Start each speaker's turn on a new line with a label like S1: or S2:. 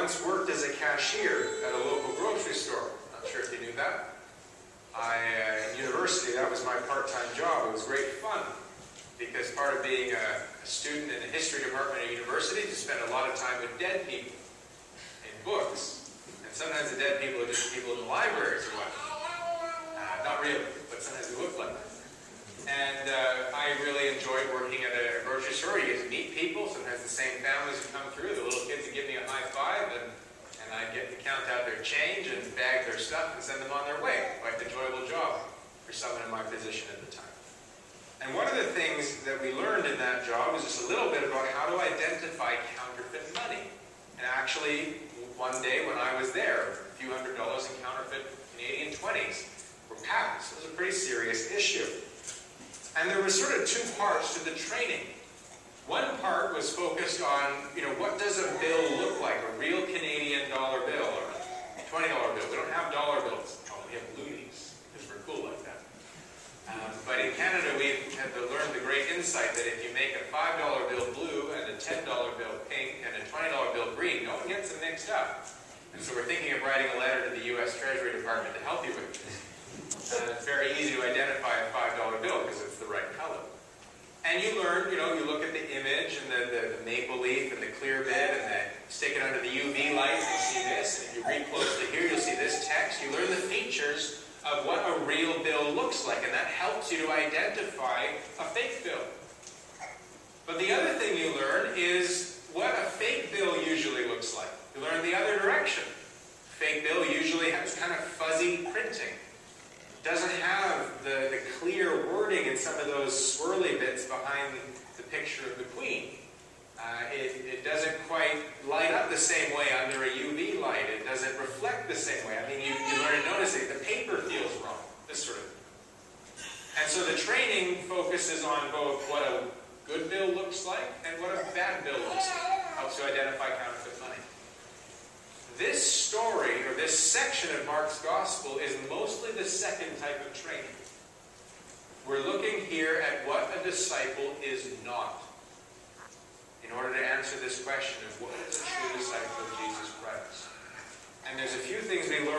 S1: once worked as a cashier at a local grocery store. Not sure if you knew that. In university, that was my part-time job. It was great fun because part of being a student in the history department at university, you spend a lot of time with dead people in books. And sometimes the dead people are just people in the libraries or whatnot. Not really, but sometimes they look like that. And I really enjoyed working at a grocery store. You get to meet people, sometimes the same families who come through. The little kids would give me a high five, and I'd get to count out their change and bag their stuff and send them on their way. Quite an enjoyable job for someone in my position at the time. And one of the things that we learned in that job was just a little bit about how to identify counterfeit money. And actually, one day when I was there, a few $100s in counterfeit Canadian 20s were passed. It was a pretty serious issue. And there was sort of two parts to the training. One part was focused on, what does a bill look like? A real Canadian dollar bill or a $20 bill. We don't have dollar bills. Oh, we have loonies because we're cool like that. But in Canada, we had to learn the great insight that if you make a $5 bill blue and a $10 bill pink and a $20 bill green, no one gets them mixed up. And so we're thinking of writing a letter to the U.S. Treasury Department to help you with this. It's very easy to identify a $5 bill because it's the right color. And you learn, you look at the image and the maple leaf and the clear bit and then stick it under the UV light and you see this. And if you read closely here, you'll see this text. You learn the features of what a real bill looks like, and that helps you to identify a fake bill. But the other thing you learn is what a fake bill usually looks like. You learn the other direction. Fake bill usually has kind of fuzzy printing. Doesn't have the clear wording in some of those swirly bits behind the picture of the Queen. It doesn't quite light up the same way under a UV light. It doesn't reflect the same way. I mean, you learn to notice it. The paper feels wrong, this sort of thing. And so the training focuses on both what a good bill looks like and what a bad bill looks like. Helps you identify counterfeit money. This story, or this section of Mark's Gospel, is mostly the second type of training. We're looking here at what a disciple is not, in order to answer this question of what is a true disciple of Jesus Christ. And there's a few things we learn